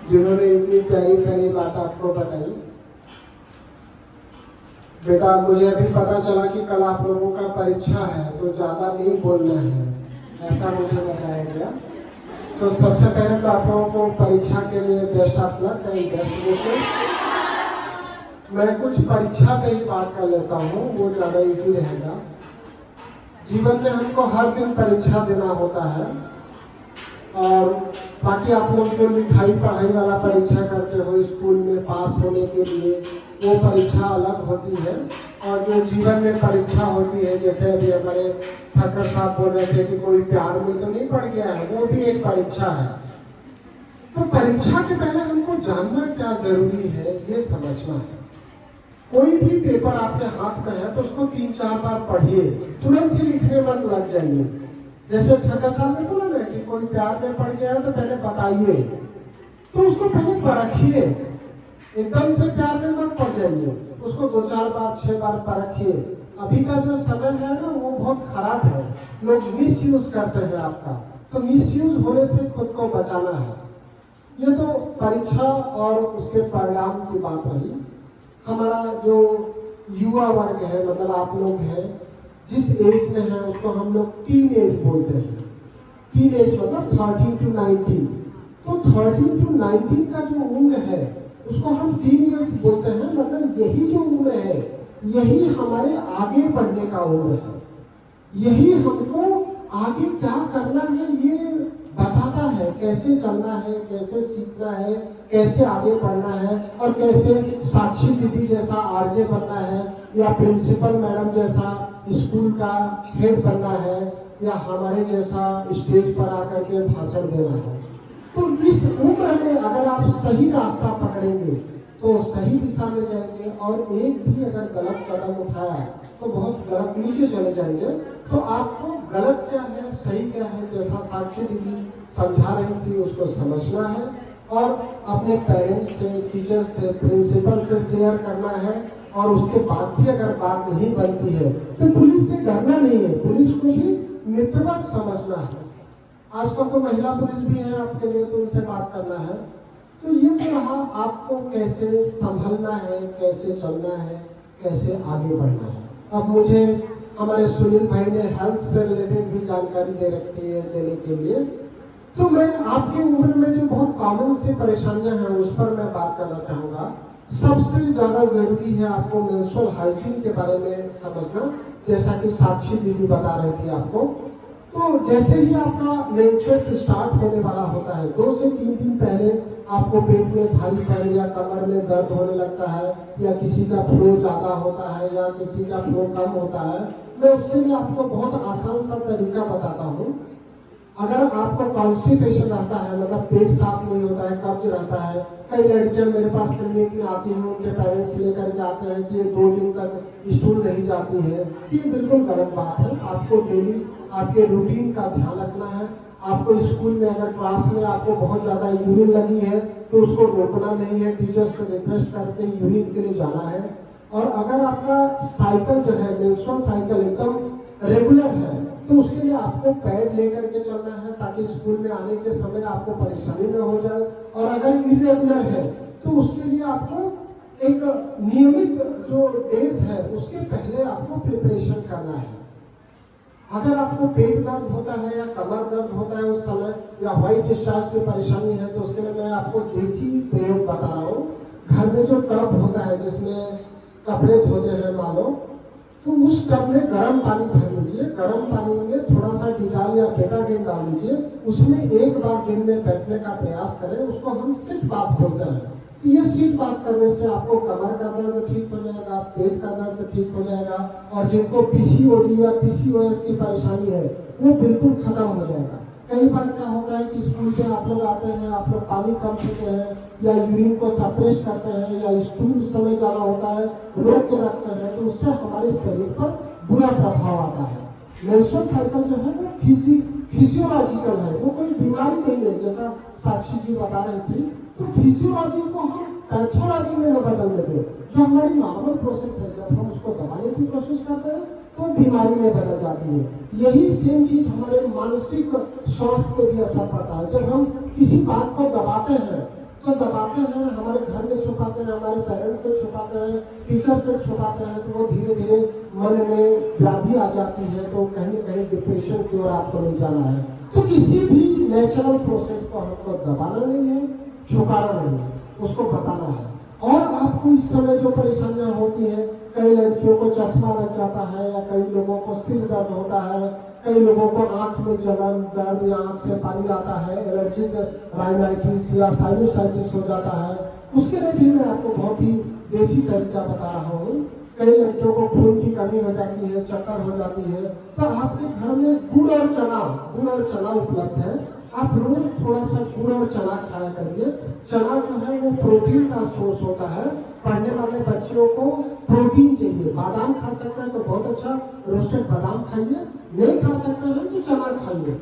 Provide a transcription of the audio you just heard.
जिन्होंने इतनी प्यारी प्यारी बात आपको बताई। बेटा मुझे अभी पता चला कि कल आप लोगों का परीक्षा है, तो ज्यादा नहीं बोलना है, ऐसा मुझे बताया गया। तो सबसे पहले तो आप लोगों को परीक्षा के लिए best of luck and best wishes. मैं कुछ परीक्षा पे ही बात कर लेता हूँ, वो ज्यादा इजी रहेगा। जीवन में हमको हर दिन परीक्षा देना होता है, और बाकी आप लोग जो लिखाई पढ़ाई वाला परीक्षा करते हो स्कूल में पास होने के लिए, वो परीक्षा अलग होती है। और जो जीवन में परीक्षा होती है, जैसे अभी हमारे ठाकर साहब बोल रहे थे कि कोई प्यार में तो नहीं पड़ गया है, वो भी एक परीक्षा है। तो परीक्षा के पहले हमको जानना क्या जरूरी है, ये समझना है। कोई भी पेपर आपके हाथ में है तो उसको 3-4 बार पढ़िए, तुरंत ही लिखने मत लग जाइए। जैसे ठाकर साहब ने बोला ना कि कोई प्यार में पड़ गया है तो पहले बताइए, तो उसको पहले परखिए, एकदम से प्यार में मत पड़ जाइए, उसको 2-4 बार 6 बार परखिए। अभी का जो समय है ना वो बहुत खराब है, लोग मिस यूज करते हैं आपका, तो मिस यूज होने से खुद को बचाना है। ये तो परीक्षा और उसके परिणाम की बात रही। हमारा जो युवा वर्ग है, मतलब आप लोग हैं, जिस एज में है उसको हम लोग टीन एज बोलते हैं। टीन एज मतलब 13 to 19। तो 13 to 19 का जो उम्र है उसको हम टीन एज बोलते हैं। मतलब यही जो उम्र है, यही हमारे आगे बढ़ने का उम्र है, यही हमको आगे क्या करना है ये बताता है, कैसे चलना है, कैसे सीखना है, कैसे आगे बढ़ना है, और कैसे साक्षी दीदी जैसा आरजे बनना है, या प्रिंसिपल मैडम जैसा स्कूल का हेड बनना है, या हमारे जैसा स्टेज पर आकर के भाषण देना है। तो इस उम्र में अगर आप सही रास्ता पकड़ेंगे तो सही दिशा में जाएंगे, और एक भी अगर गलत कदम उठाया तो बहुत गलत नीचे चले जाएंगे। तो आपको गलत क्या है सही क्या है, जैसा साक्षी दीदी समझा रही थी, उसको समझना है और अपने पेरेंट्स से, टीचर से, प्रिंसिपल से शेयर करना है। और उसके बाद भी अगर बात नहीं बनती है तो पुलिस से डरना नहीं है, पुलिस को भी मित्रवत समझना है। आजकल तो महिला पुलिस भी है आपके लिए, तो उनसे बात करना है। तो ये तो रहा आपको कैसे संभलना है, कैसे चलना है, कैसे आगे बढ़ना है। अब मुझे हमारे सुनील भाई ने हेल्थ से रिलेटेड भी जानकारी दे रखी है देने के लिए, तो मैं आपकी उम्र में जो बहुत कॉमन सी परेशानियां हैं उस पर मैं बात करना चाहूंगा। सबसे ज्यादा जरूरी है आपको मेंस्ट्रुअल हाइजीन के बारे में समझना, जैसा कि साक्षी दीदी बता रही थी आपको। तो जैसे ही आपका मेंसेस स्टार्ट होने वाला होता है, 2 से 3 दिन पहले आपको पेट में भारीपन या कमर में दर्द होने लगता है, या किसी का फ्लो ज्यादा होता है या किसी का फ्लो कम होता है, मैं उसके लिए आपको बहुत आसान सा तरीका बताता हूँ। अगर आपको कॉन्स्टिपेशन रहता है, मतलब पेट साफ नहीं होता है, कब्ज रहता है, कई लड़कियां मेरे पास क्लिनिक में आती हैं, उनके पेरेंट्स लेकर के आते हैं कि ये 2 दिन तक स्टूल नहीं जाती है। ये बिल्कुल गलत बात है। आपको डेली आपके रूटीन का ध्यान रखना है। आपको स्कूल में अगर क्लास में आपको बहुत ज्यादा यूरिन लगी है तो उसको रोकना नहीं है, टीचर से रिक्वेस्ट करके यूरिन के लिए जाना है। और अगर आपका साइकिल जो है, मेंस्ट्रुअल साइकिल एकदम रेगुलर है, तो उसके लिए आपको पैड लेकर के चलना है, ताकि स्कूल में आने के समय आपको परेशानी न हो जाए। और अगर इरेगुलर है तो उसके लिए आपको एक नियमित जो डेज है उसके पहले आपको प्रिपरेशन करना है। अगर आपको पेट दर्द होता है या कमर दर्द होता है उस समय, या व्हाइट डिस्चार्ज की परेशानी है, तो उसके लिए मैं आपको देसी प्रयोग बता रहा हूँ। घर में जो टब होता है जिसमें कपड़े धोते हैं मानो, तो उस टब में गर्म पानी भर लीजिए, गर्म पानी में थोड़ा सा डिटॉल या बेटाडीन डाल लीजिए, उसमें एक बार दिन में बैठने का प्रयास करें। उसको हम सिट बात बोलते हैं। ये सिट बात करने से आपको कमर का दर्द ठीक हो जाएगा, पेट का दर्द ठीक हो जाएगा, और जिनको पीसीओडी या पीसीओएस की परेशानी है वो बिल्कुल खत्म हो जाएगा। कई बार क्या होता है कि स्कूल पे आप लोग आते हैं, आप लोग पानी कम पीते हैं, या यूरिन को सप्रेस करते हैं, या स्टूल समय जाना होता है रोक के रखते हैं, तो उससे हमारे शरीर पर बुरा प्रभाव आता है। मेंस्ट्रुअल साइकिल जो है वो फिजियोलॉजिकल है, वो कोई बीमारी नहीं है, जैसा साक्षी जी बता रही थी। तो फिजियोलॉजी को हम पैथोलॉजी में न बदलने दें। जो हमारी नॉर्मल प्रोसेस है, जब हम उसको दबाने की कोशिश करते हैं तो बीमारी में बदल जाती है। यही सेम चीज हमारे मानसिक स्वास्थ्य पे भी असर पड़ता है। जब हम किसी बात को दबाते हैं तो दबाते हैं, हमारे घर में छुपाते हैं, हमारे पेरेंट्स से छुपाते हैं, टीचर से छुपाते हैं, तो वो धीरे धीरे मन में व्याधि आ जाती है, तो कहीं न कहीं डिप्रेशन की ओर आपको ले जाना है। तो किसी भी नेचुरल प्रोसेस को हमको दबाना नहीं है, छुपाना नहीं है, उसको बताना है। और आपको इस समय जो परेशानियां होती हैं, कई लड़कियों को चश्मा लग जाता है, या कई लोगों को सिर दर्द होता है, कई लोगों को आंख में जलन, दर्द या आंख से पानी आता है, एलर्जिक राइनाइटिस या साइनोसाइटिस हो जाता है, उसके लिए भी मैं आपको बहुत ही देसी तरीका बता रहा हूँ। कई लड़कियों को खून की कमी हो जाती है, चक्कर हो जाती है, तो आपके घर में गुड़ और चना उपलब्ध है। आप रोज थोड़ा सा गुड़ और चना खाया करिए। चना जो है वो प्रोटीन का सोर्स होता है। पढ़ने वाले बच्चों को प्रोटीन चाहिए। बादाम खा सकते हैं तो बहुत अच्छा, रोस्टेड बादाम खाइए, नहीं खा सकते हैं तो चना खाइए।